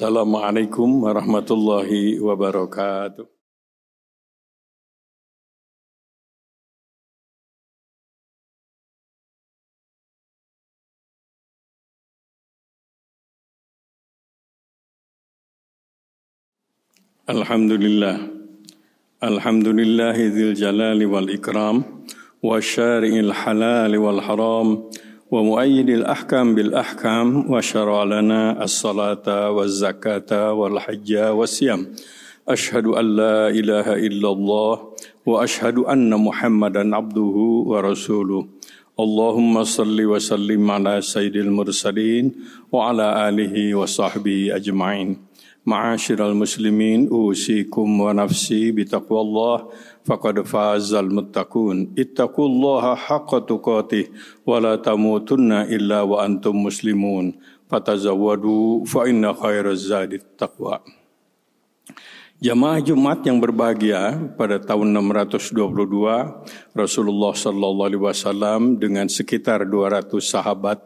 Assalamualaikum warahmatullahi wabarakatuh. Alhamdulillahi dzil jalali wal ikram wa syari'il halali wal haram wa muayyidil ahkam bil ahkam wa syara'a lana as-salata waz zakata wal hajja was siyam. Asyhadu an la ilaha illallah wa asyhadu anna Muhammadan abduhu wa rasuluh. Allahumma salli wa sallim ala sayyidil mursalin wa ala alihi wa sahbihi ajma'in. Ma'asyiral muslimin, usikum wa nafsi bitaqwallah faqad fazal muttaqun. Ittaqullaha haqqa tuqatih wa la tamutunna illa wa antum muslimun. Fatazawwadu fa inna khairaz zadit taqwa. Jamaah Jumat yang berbahagia, pada tahun 622 Rasulullah sallallahu alaihi wasallam dengan sekitar 200 sahabat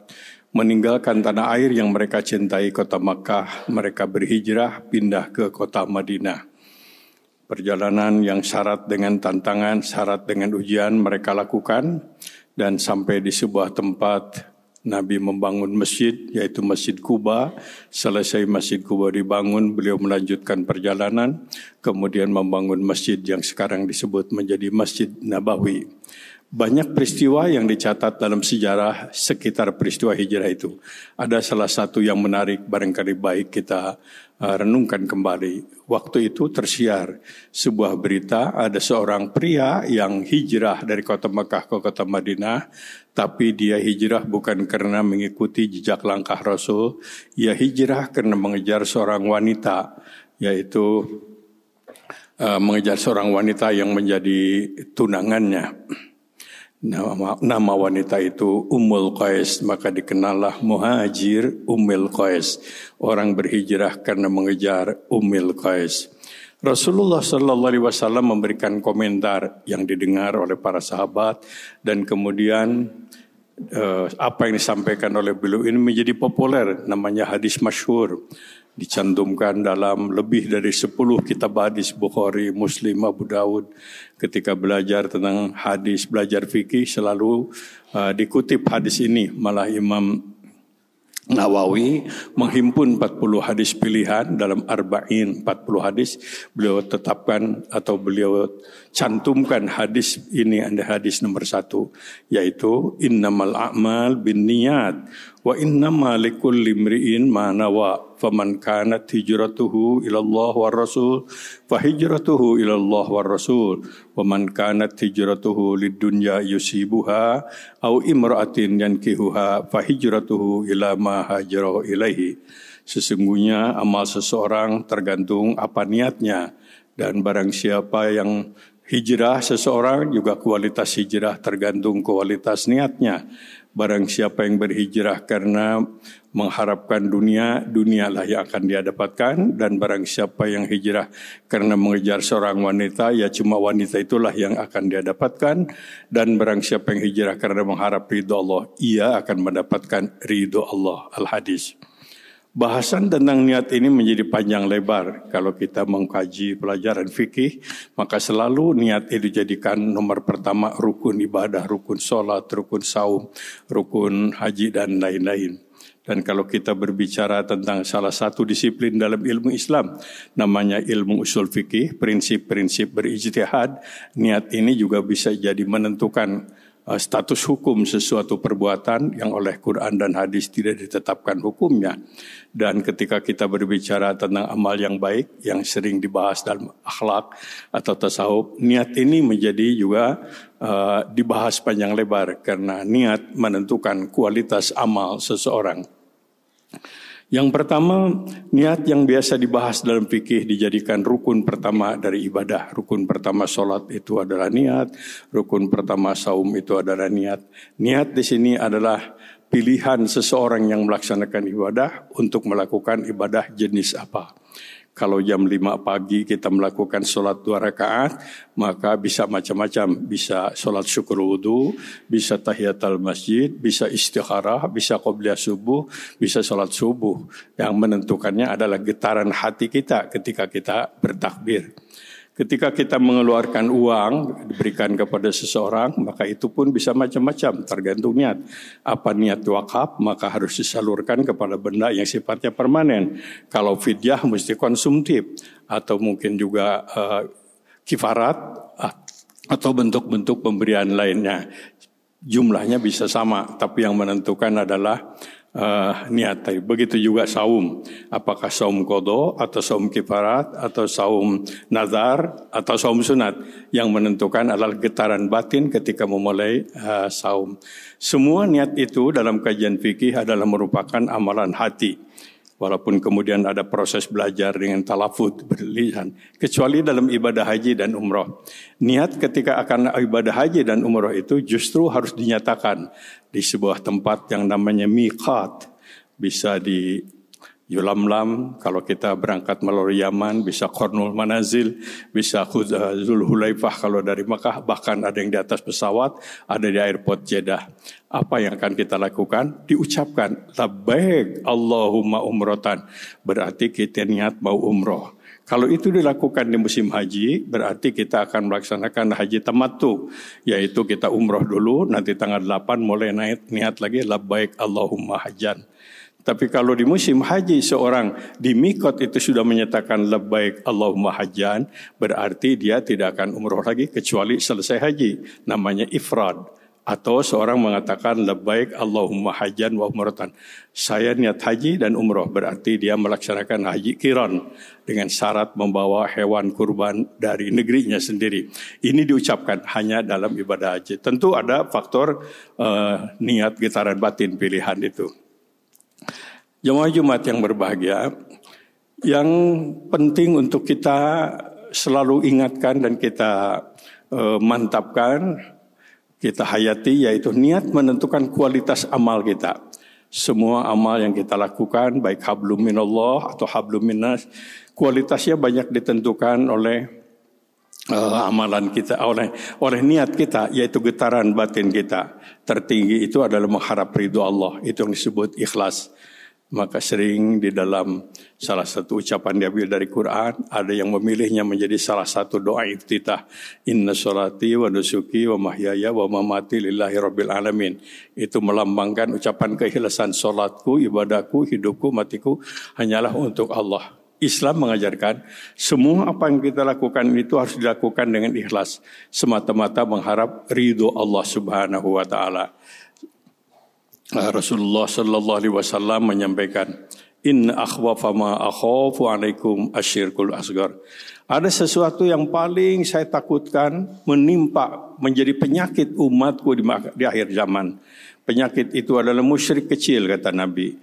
meninggalkan tanah air yang mereka cintai, kota Makkah. Mereka berhijrah pindah ke kota Madinah. Perjalanan yang syarat dengan tantangan, syarat dengan ujian mereka lakukan, dan sampai di sebuah tempat Nabi membangun masjid, yaitu Masjid Quba. Selesai Masjid Quba dibangun, beliau melanjutkan perjalanan, kemudian membangun masjid yang sekarang disebut menjadi Masjid Nabawi. Banyak peristiwa yang dicatat dalam sejarah sekitar peristiwa hijrah itu. Ada salah satu yang menarik, barangkali baik kita renungkan kembali. Waktu itu tersiar sebuah berita, ada seorang pria yang hijrah dari kota Mekah ke kota Madinah, tapi dia hijrah bukan karena mengikuti jejak langkah Rasul, ia hijrah karena mengejar seorang wanita, yaitu mengejar seorang wanita yang menjadi tunangannya. Nama wanita itu Ummul Qais, maka dikenallah Muhajir Ummul Qais. Orang berhijrah karena mengejar Ummul Qais. Rasulullah sallallahu alaihi wasallam memberikan komentar yang didengar oleh para sahabat, dan kemudian apa yang disampaikan oleh beliau ini menjadi populer, namanya hadis masyhur. Dicantumkan dalam lebih dari 10 kitab hadis, Bukhari, Muslim, Abu Dawud. Ketika belajar tentang hadis, belajar fikih, selalu dikutip hadis ini. Malah Imam Nawawi menghimpun 40 hadis pilihan dalam Arba'in 40 hadis. Beliau tetapkan atau beliau cantumkan hadis ini, ada hadis nomor 1, yaitu innamal a'mal binniyat wa innamal likulli imri'in ma nawa. Faman kanat hijratuhu ilallah war rasul fa hijratuhu ilallah war rasul wa man kanat hijratuhu lidunya yusibuha au imra'atin yankihuha fa hijratuhu ila ma hajara ilaihi. Sesungguhnya amal seseorang tergantung apa niatnya, dan barang siapa yang hijrah seseorang juga kualitas hijrah tergantung kualitas niatnya. Barang siapa yang berhijrah karena mengharapkan dunia, dunialah yang akan dia dapatkan. Dan barang siapa yang hijrah karena mengejar seorang wanita, ya cuma wanita itulah yang akan dia dapatkan. Dan barang siapa yang hijrah karena mengharap ridho Allah, ia akan mendapatkan ridho Allah. Al-Hadis. Bahasan tentang niat ini menjadi panjang lebar. Kalau kita mengkaji pelajaran fikih, maka selalu niat itu dijadikan nomor pertama rukun ibadah, rukun sholat, rukun saum, rukun haji, dan lain-lain. Dan kalau kita berbicara tentang salah satu disiplin dalam ilmu Islam, namanya ilmu usul fikih, prinsip-prinsip berijtihad, niat ini juga bisa jadi menentukan status hukum sesuatu perbuatan yang oleh Quran dan hadis tidak ditetapkan hukumnya. Dan ketika kita berbicara tentang amal yang baik yang sering dibahas dalam akhlak atau tasawuf, niat ini menjadi juga dibahas panjang lebar karena niat menentukan kualitas amal seseorang. Yang pertama, niat yang biasa dibahas dalam fikih dijadikan rukun pertama dari ibadah. Rukun pertama sholat itu adalah niat, rukun pertama saum itu adalah niat. Niat di sini adalah pilihan seseorang yang melaksanakan ibadah untuk melakukan ibadah jenis apa. Kalau jam 5 pagi kita melakukan sholat 2 rakaat, maka bisa macam-macam. Bisa sholat syukur wudu, bisa tahiyatul masjid, bisa istikharah, bisa qobliyah subuh, bisa sholat subuh. Yang menentukannya adalah getaran hati kita ketika kita bertakbir. Ketika kita mengeluarkan uang diberikan kepada seseorang, maka itu pun bisa macam-macam tergantung niat. Apa niat wakaf, maka harus disalurkan kepada benda yang sifatnya permanen. Kalau fidyah mesti konsumtif atau mungkin juga kifarat atau bentuk-bentuk pemberian lainnya. Jumlahnya bisa sama, tapi yang menentukan adalah niat. Begitu juga saum, apakah saum qadha atau saum kifarat atau saum nazar atau saum sunat. Yang menentukan adalah getaran batin ketika memulai saum. Semua niat itu dalam kajian fikih adalah merupakan amalan hati. Walaupun kemudian ada proses belajar dengan talafut berlisan, kecuali dalam ibadah haji dan umroh. Niat ketika akan ibadah haji dan umroh itu justru harus dinyatakan di sebuah tempat yang namanya miqat. Bisa di Yulamlam, kalau kita berangkat melalui Yaman, bisa Qarnul Manazil, bisa Zulhulaifah kalau dari Makkah, bahkan ada yang di atas pesawat, ada di airport Jeddah. Apa yang akan kita lakukan? Diucapkan, labbaik Allahumma umrotan, berarti kita niat mau umroh. Kalau itu dilakukan di musim haji, berarti kita akan melaksanakan haji tamattu, yaitu kita umroh dulu, nanti tanggal 8 mulai niat lagi, labbaik Allahumma hajjan. Tapi kalau di musim haji seorang di mikot itu sudah menyatakan labbaik Allahumma hajjan, berarti dia tidak akan umroh lagi kecuali selesai haji. Namanya ifrad. Atau seorang mengatakan labbaik Allahumma hajjan wa umratan. Saya niat haji dan umroh, berarti dia melaksanakan haji qiran dengan syarat membawa hewan kurban dari negerinya sendiri. Ini diucapkan hanya dalam ibadah haji. Tentu ada faktor niat getaran batin pilihan itu. Jemaah Jumat yang berbahagia, yang penting untuk kita selalu ingatkan dan kita mantapkan, kita hayati, yaitu niat menentukan kualitas amal kita. Semua amal yang kita lakukan, baik hablum minallah atau hablum minnas, kualitasnya banyak ditentukan oleh amalan kita, oleh niat kita, yaitu getaran batin kita. Tertinggi itu adalah mengharap ridho Allah, itu yang disebut ikhlas. Maka sering di dalam salah satu ucapan diambil dari Quran, ada yang memilihnya menjadi salah satu doa iftitah. Inna sholati wa nusuki wa mahyaya wa mamati lillahi rabbil alamin. Itu melambangkan ucapan keikhlasan, solatku, ibadahku, hidupku, matiku hanyalah untuk Allah. Islam mengajarkan semua apa yang kita lakukan itu harus dilakukan dengan ikhlas, semata-mata mengharap ridho Allah Subhanahu wa taala. Rasulullah sallallahu alaihi wasallam menyampaikan, inna akhwafa ma akhafu alaikum asyirkul asgar. Ada sesuatu yang paling saya takutkan menimpa menjadi penyakit umatku di akhir zaman. Penyakit itu adalah musyrik kecil, kata Nabi.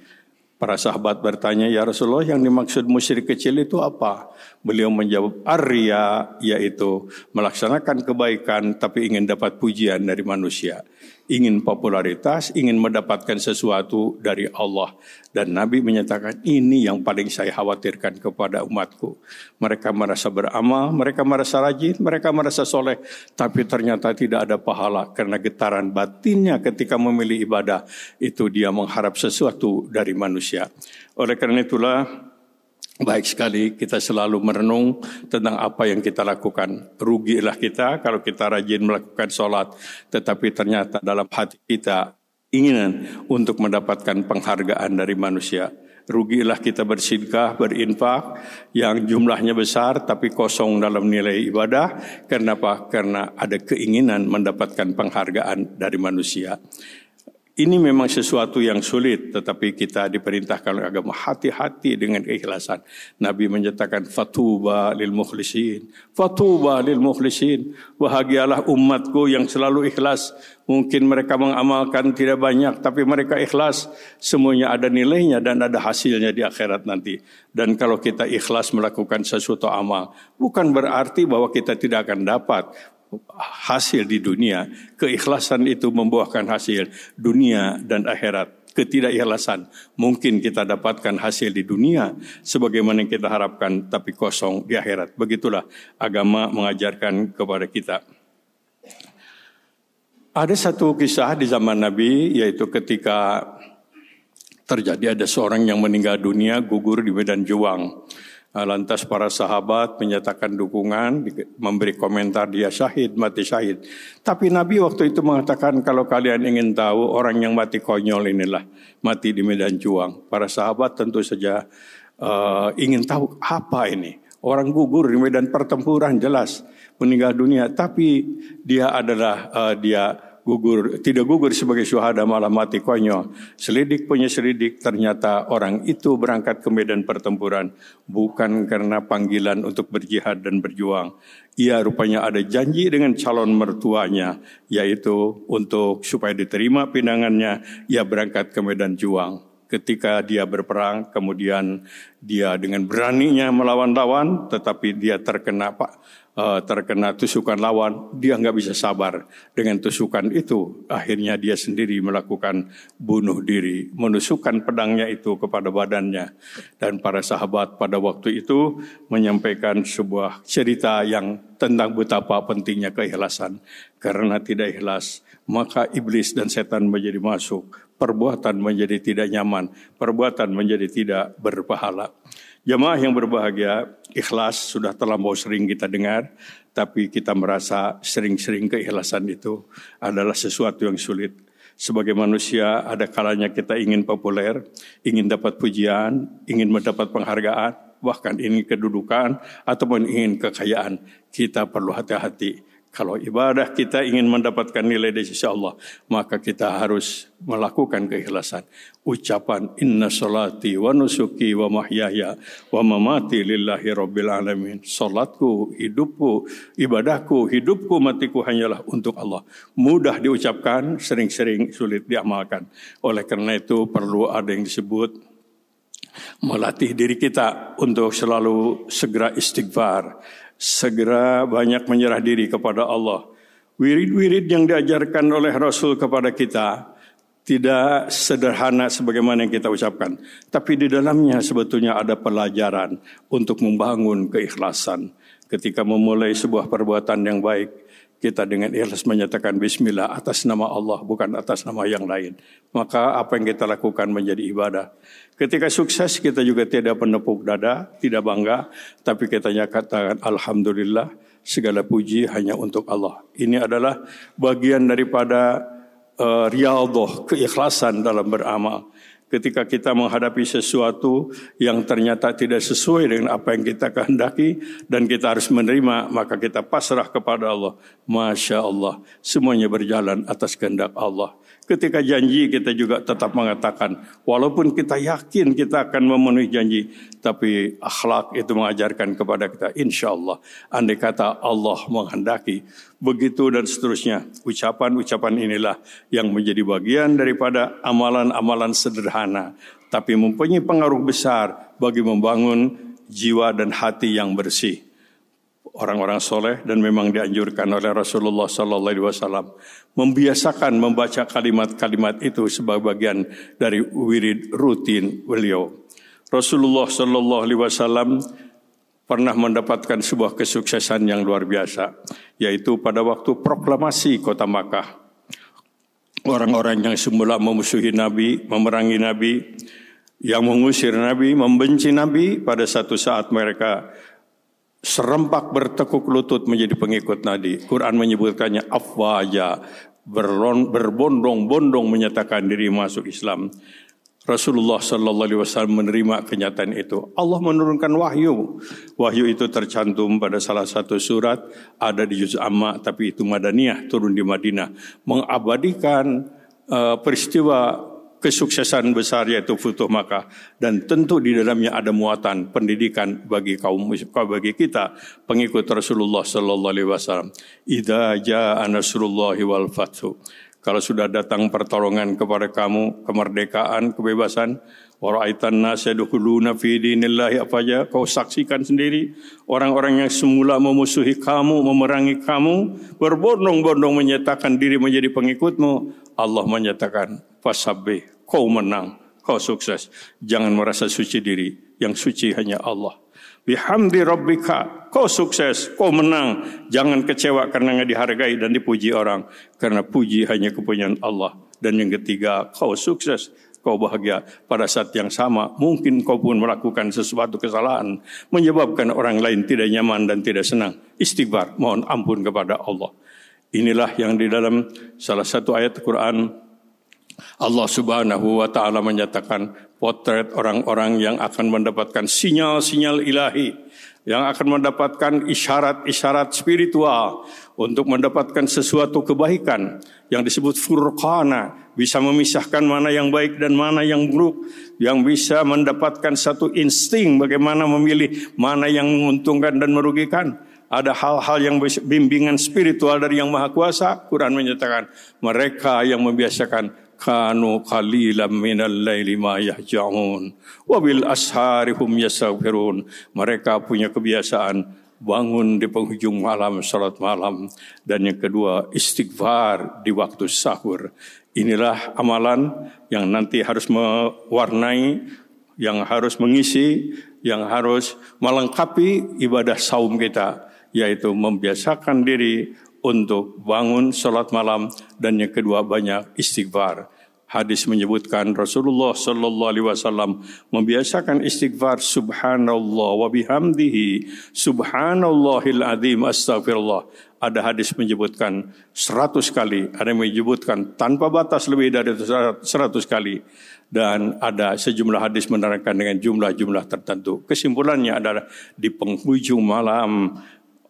Para sahabat bertanya, ya Rasulullah, yang dimaksud musyrik kecil itu apa? Beliau menjawab, ar-riya, yaitu melaksanakan kebaikan tapi ingin dapat pujian dari manusia. Ingin popularitas, ingin mendapatkan sesuatu dari Allah. Dan Nabi menyatakan, ini yang paling saya khawatirkan kepada umatku. Mereka merasa beramal, mereka merasa rajin, mereka merasa soleh, tapi ternyata tidak ada pahala karena getaran batinnya ketika memilih ibadah, itu dia mengharap sesuatu dari manusia. Oleh karena itulah, baik sekali kita selalu merenung tentang apa yang kita lakukan. Rugilah kita kalau kita rajin melakukan sholat, tetapi ternyata dalam hati kita inginan untuk mendapatkan penghargaan dari manusia. Rugilah kita bersedekah, berinfak yang jumlahnya besar tapi kosong dalam nilai ibadah. Kenapa? Karena ada keinginan mendapatkan penghargaan dari manusia. Ini memang sesuatu yang sulit, tetapi kita diperintahkan oleh agama hati-hati dengan keikhlasan. Nabi menyatakan fatuba lil mukhlisin, fatuba lil mukhlisin. Bahagialah umatku yang selalu ikhlas. Mungkin mereka mengamalkan tidak banyak, tapi mereka ikhlas. Semuanya ada nilainya dan ada hasilnya di akhirat nanti. Dan kalau kita ikhlas melakukan sesuatu amal, bukan berarti bahwa kita tidak akan dapat hasil di dunia. Keikhlasan itu membuahkan hasil dunia dan akhirat. ketidakikhlasan. Mungkin kita dapatkan hasil di dunia sebagaimana yang kita harapkan, tapi kosong di akhirat. Begitulah agama mengajarkan kepada kita. Ada satu kisah di zaman Nabi, yaitu ketika terjadi ada seorang yang meninggal dunia gugur di medan juang. Lantas para sahabat menyatakan dukungan, memberi komentar dia syahid, mati syahid. Tapi Nabi waktu itu mengatakan, kalau kalian ingin tahu orang yang mati konyol inilah, mati di medan juang. Para sahabat tentu saja ingin tahu apa ini. Orang gugur di medan pertempuran jelas meninggal dunia, tapi dia adalah tidak gugur sebagai syuhada, malah mati konyol. Selidik punya selidik, ternyata orang itu berangkat ke medan pertempuran bukan karena panggilan untuk berjihad dan berjuang. Ia rupanya ada janji dengan calon mertuanya, yaitu untuk supaya diterima pinangannya, ia berangkat ke medan juang. Ketika dia berperang, kemudian dia dengan beraninya melawan lawan, tetapi dia terkena tusukan lawan, dia nggak bisa sabar dengan tusukan itu. Akhirnya dia sendiri melakukan bunuh diri, menusukkan pedangnya itu kepada badannya. Dan para sahabat pada waktu itu menyampaikan sebuah cerita yang tentang betapa pentingnya keikhlasan. Karena tidak ikhlas, maka iblis dan setan menjadi masuk. Perbuatan menjadi tidak nyaman, perbuatan menjadi tidak berpahala. Jemaah yang berbahagia, ikhlas sudah terlampau sering kita dengar, tapi kita merasa sering-sering keikhlasan itu adalah sesuatu yang sulit. Sebagai manusia, ada kalanya kita ingin populer, ingin dapat pujian, ingin mendapat penghargaan, bahkan ingin kedudukan, ataupun ingin kekayaan. Kita perlu hati-hati. Kalau ibadah kita ingin mendapatkan nilai dari sisi Allah, maka kita harus melakukan keikhlasan. Ucapan inna salati wa nusuki wa mahyaya wa mamati lillahi rabbil alamin. Salatku, hidupku, ibadahku, hidupku, matiku hanyalah untuk Allah. Mudah diucapkan, sering-sering sulit diamalkan. Oleh karena itu perlu ada yang disebut melatih diri kita untuk selalu segera istighfar, segera banyak menyerah diri kepada Allah. Wirid-wirid yang diajarkan oleh Rasul kepada kita tidak sederhana sebagaimana yang kita ucapkan, tapi di dalamnya sebetulnya ada pelajaran untuk membangun keikhlasan. Ketika memulai sebuah perbuatan yang baik, kita dengan ikhlas menyatakan bismillah atas nama Allah, bukan atas nama yang lain. Maka apa yang kita lakukan menjadi ibadah. Ketika sukses kita juga tidak menepuk dada, tidak bangga, tapi kita katakan alhamdulillah, segala puji hanya untuk Allah. Ini adalah bagian daripada riyadhah, keikhlasan dalam beramal. Ketika kita menghadapi sesuatu yang ternyata tidak sesuai dengan apa yang kita kehendaki dan kita harus menerima, maka kita pasrah kepada Allah. Masya Allah, semuanya berjalan atas kehendak Allah. Ketika janji kita juga tetap mengatakan, walaupun kita yakin kita akan memenuhi janji, tapi akhlak itu mengajarkan kepada kita, insya Allah, andai kata Allah menghendaki, begitu dan seterusnya. Ucapan-ucapan inilah yang menjadi bagian daripada amalan-amalan sederhana, tapi mempunyai pengaruh besar bagi membangun jiwa dan hati yang bersih. Orang-orang soleh dan memang dianjurkan oleh Rasulullah SAW membiasakan membaca kalimat-kalimat itu sebagai bagian dari wirid rutin beliau. Rasulullah SAW pernah mendapatkan sebuah kesuksesan yang luar biasa, yaitu pada waktu proklamasi kota Makkah. Orang-orang yang semula memusuhi Nabi, memerangi Nabi, yang mengusir Nabi, membenci Nabi, pada satu saat mereka serempak bertekuk lutut menjadi pengikut Nabi. Quran menyebutkannya afwaja, berbondong-bondong menyatakan diri masuk Islam. Rasulullah SAW menerima kenyataan itu. Allah menurunkan wahyu. Wahyu itu tercantum pada salah satu surat, ada di juz Amma, tapi itu Madaniyah, turun di Madinah, mengabadikan peristiwa kesuksesan besar yaitu Futuh Makkah, dan tentu di dalamnya ada muatan pendidikan bagi bagi kita pengikut Rasulullah SAW. Idza jaa nasrullahi wal fathu. Kalau sudah datang pertolongan kepada kamu, kemerdekaan, kebebasan, wa ra'aitan nas yadkhuluna fi dinillahi afaja, kau saksikan sendiri orang-orang yang semula memusuhi kamu, memerangi kamu, berbondong-bondong menyatakan diri menjadi pengikutmu. Allah menyatakan, fasabbih, kau menang, kau sukses. Jangan merasa suci diri, yang suci hanya Allah. Bihamdi rabbika, kau sukses, kau menang. Jangan kecewa karena nggak dihargai dan dipuji orang, karena puji hanya kepunyaan Allah. Dan yang ketiga, kau sukses, kau bahagia. Pada saat yang sama, mungkin kau pun melakukan sesuatu kesalahan, menyebabkan orang lain tidak nyaman dan tidak senang. Istighfar, mohon ampun kepada Allah. Inilah yang di dalam salah satu ayat Quran, Allah Subhanahu wa Ta'ala menyatakan potret orang-orang yang akan mendapatkan sinyal-sinyal ilahi, yang akan mendapatkan isyarat-isyarat spiritual untuk mendapatkan sesuatu kebaikan yang disebut furqana, bisa memisahkan mana yang baik dan mana yang buruk, yang bisa mendapatkan satu insting bagaimana memilih mana yang menguntungkan dan merugikan. Ada hal-hal yang bimbingan spiritual dari Yang Maha Kuasa. Quran menyatakan mereka yang membiasakan kanu qalilan minal laili ma yahja'un wa bil ashari hum yastaghfirun. Mereka punya kebiasaan bangun di penghujung malam, salat malam, dan yang kedua istighfar di waktu sahur. Inilah amalan yang nanti harus mewarnai, yang harus mengisi, yang harus melengkapi ibadah saum kita, yaitu membiasakan diri untuk bangun salat malam, dan yang kedua banyak istighfar. Hadis menyebutkan Rasulullah sallallahu alaihi wasallam membiasakan istighfar subhanallah wa bihamdihi subhanallahil azim astaghfirullah. Ada hadis menyebutkan 100 kali, ada yang menyebutkan tanpa batas lebih dari 100 kali, dan ada sejumlah hadis menerangkan dengan jumlah-jumlah tertentu. Kesimpulannya adalah di penghujung malam,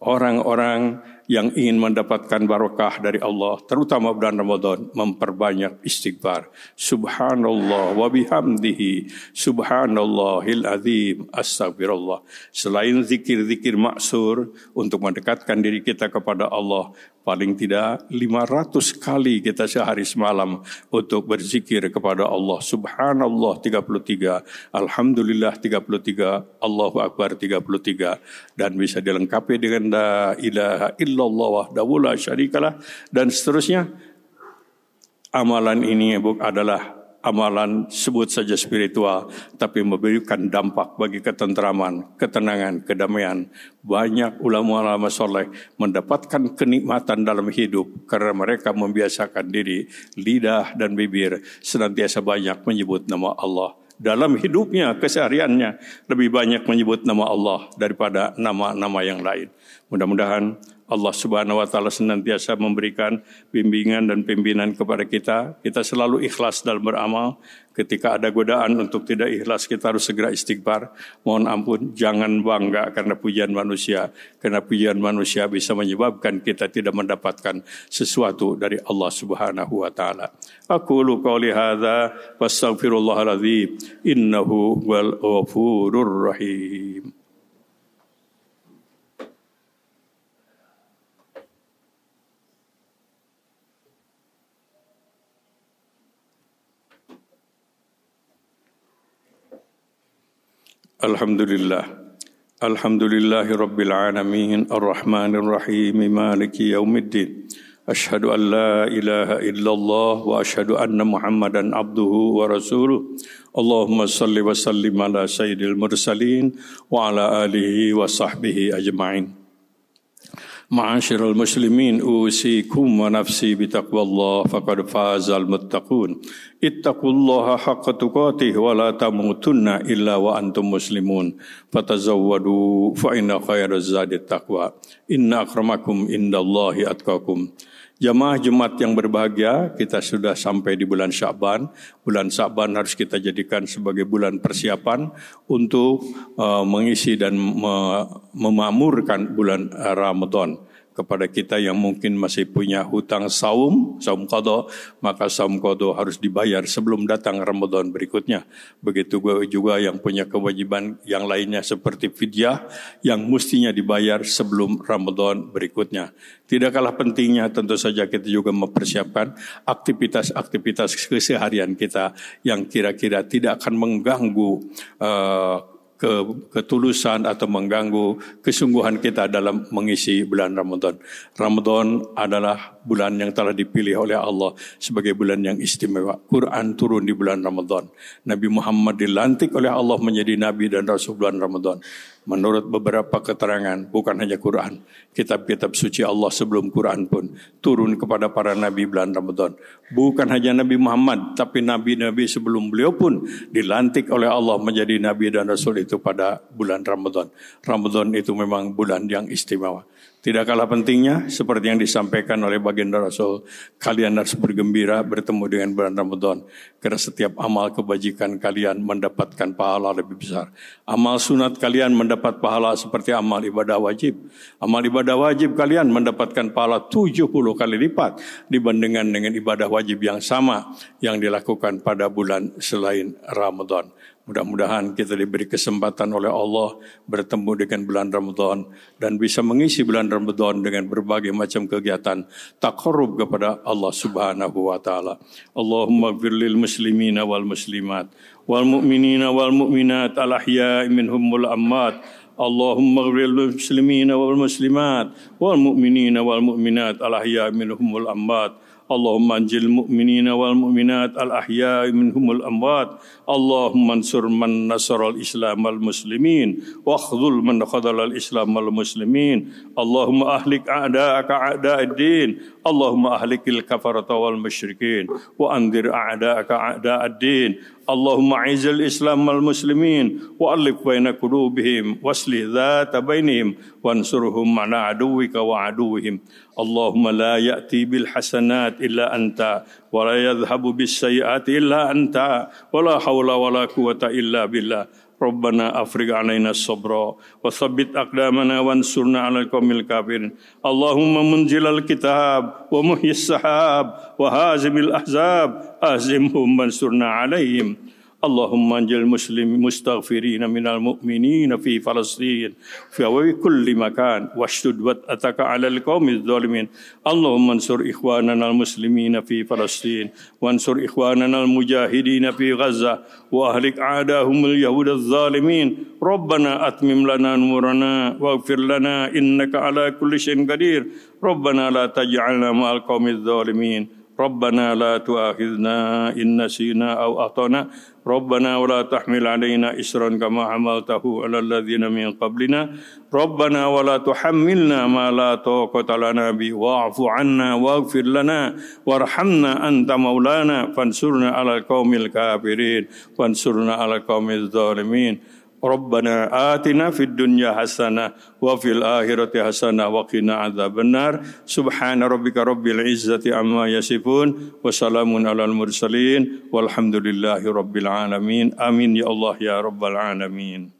orang-orang yang ingin mendapatkan barokah dari Allah, terutama bulan Ramadan, memperbanyak istighfar. Subhanallah wa bihamdihi subhanallahil azim astaghfirullah. Selain zikir-zikir maksur untuk mendekatkan diri kita kepada Allah, paling tidak 500 kali kita sehari semalam untuk berzikir kepada Allah. Subhanallah 33, Alhamdulillah 33, Allahu Akbar 33, dan bisa dilengkapi dengan la ilaha illallah wahdahu la syarikalah, dan seterusnya. Amalan ini adalah amalan sebut saja spiritual, tapi memberikan dampak bagi ketentraman, ketenangan, kedamaian. Banyak ulama-ulama soleh mendapatkan kenikmatan dalam hidup karena mereka membiasakan diri, lidah dan bibir senantiasa banyak menyebut nama Allah. Dalam hidupnya, kesehariannya, lebih banyak menyebut nama Allah daripada nama-nama yang lain. Mudah-mudahan Allah Subhanahu wa Ta'ala senantiasa memberikan bimbingan dan pimpinan kepada kita. Kita selalu ikhlas dalam beramal. Ketika ada godaan untuk tidak ikhlas, kita harus segera istighfar. Mohon ampun, jangan bangga karena pujian manusia. Karena pujian manusia bisa menyebabkan kita tidak mendapatkan sesuatu dari Allah Subhanahu wa Ta'ala. Aqulu qouli hadza wastaghfirullahaladzim. Innahu wal ghafurur rahim. Alhamdulillah. Alhamdulillahi Rabbil Alamin Ar-Rahmanir Rahim Maliki Yaumiddin. Ashhadu an la ilaha illallah wa ashhadu anna Muhammadan abduhu wa rasuluh. Allahumma salli wa sallim ala sayyidil mursalin wa ala alihi wa sahbihi ajma'in. Ma'asyiral muslimin, usikum wa nafsi bitaqwallah faqad fazal muttaqun. Ittaqullaha haqqa tuqatih wa la tamutunna illa wa antum muslimun. Fatazawwadu fa inna khairaz zadi taqwa. Inna akramakum indallahi atqakum. Jamaah Jumat yang berbahagia, kita sudah sampai di bulan Sya'ban. Bulan Sya'ban harus kita jadikan sebagai bulan persiapan untuk mengisi dan memakmurkan bulan Ramadan. Kepada kita yang mungkin masih punya hutang saum qadha, maka saum qadha harus dibayar sebelum datang Ramadan berikutnya. Begitu juga yang punya kewajiban yang lainnya seperti fidyah yang mestinya dibayar sebelum Ramadan berikutnya. Tidak kalah pentingnya tentu saja kita juga mempersiapkan aktivitas-aktivitas keseharian kita yang kira-kira tidak akan mengganggu ketulusan atau mengganggu kesungguhan kita dalam mengisi bulan Ramadan. Ramadan adalah bulan yang telah dipilih oleh Allah sebagai bulan yang istimewa. Quran turun di bulan Ramadan. Nabi Muhammad dilantik oleh Allah menjadi Nabi dan Rasul bulan Ramadan. Menurut beberapa keterangan, bukan hanya Quran, kitab-kitab suci Allah sebelum Quran pun turun kepada para Nabi bulan Ramadan. Bukan hanya Nabi Muhammad, tapi Nabi-Nabi sebelum beliau pun dilantik oleh Allah menjadi Nabi dan Rasul itu pada bulan Ramadan. Ramadan itu memang bulan yang istimewa. Tidak kalah pentingnya, seperti yang disampaikan oleh baginda Rasul, kalian harus bergembira bertemu dengan bulan Ramadan. Karena setiap amal kebajikan kalian mendapatkan pahala lebih besar. Amal sunat kalian mendapat pahala seperti amal ibadah wajib. Amal ibadah wajib kalian mendapatkan pahala 70 kali lipat dibandingkan dengan ibadah wajib yang sama yang dilakukan pada bulan selain Ramadan. Mudah-mudahan kita diberi kesempatan oleh Allah bertemu dengan bulan Ramadan dan bisa mengisi bulan Ramadan dengan berbagai macam kegiatan taqarrub kepada Allah Subhanahu wa taala. Allahumma ighfir lil muslimina wal muslimat wal mu'minina wal mu'minat al ahya'i minhum wal amwat. Allahumma ighfir lil muslimina wal muslimat wal mu'minina wal mu'minat al ahya'i minhum wal amwat. Allahumma anjil mu'minina wal mu'minat al-ahya'i minhumul amwat. Allahumma ansur man nasaral islam wal muslimin wa akhdhul man khadhalal islam wal muslimin. Allahumma ahlik a'da'aka a'da'ad-din. Allahumma ahlikil kafarata wal musyrikin wa anzir a'da'aka a'da'ad-din. Allahumma a'izzil islam wal muslimin wa alif baina qulubihim waslih dhata bainihim wansurhum ala aduwwika wa aduwwihim. Allahumma la ya'ti bil hasanat illa anta wa la yadhhabu bis sayyiati illa anta wa la hawla wa la quwwata illa billah. Rabbana afrigh alaina sabra wa thabbit aqdamana wansurna 'alal qaumil kafirin. Allahumma munzilal kitab wa muhyis sahab wa hazimil ahzab azimhum wansurna 'alaihim. Allahumma anjil muslim mustaghfirina minal mu'minina fi Falastin fi kulli makan washdud wat'ataka 'alal qaumiz zalimin. Allahumma ansur ikhwanana al muslimina fi Falastin wansur ikhwanana al mujahidina fi Gaza wa ahlik a'dahumul yahudaz zalimin. Rabbana atmim lana nurana waghfir lana innaka 'ala kulli syai'in qadir. Rabbana la taj'alna ma'al qaumiz zalimin. Rabbana la tu'akhidhna in nasina aw akhtana. Rabbana wa la tahmil 'alaina isran kama hamaltahu 'alal ladzina min qablina. Rabbana wa la tuhammilna ma la taqata lana bi wa'fu 'anna waghfir lana warhamna anta maulana fansurna 'alal qaumil kafirin wansurna 'alal qaumiz zalimin. Rabbana atina fid dunya hasanah wa fil akhirati hasanah wa qina adzabannar. Subhana rabbika rabbil izzati amma yasifun wa salamun alal mursalin walhamdulillahi rabbil alamin. Amin ya Allah ya rabbal alamin.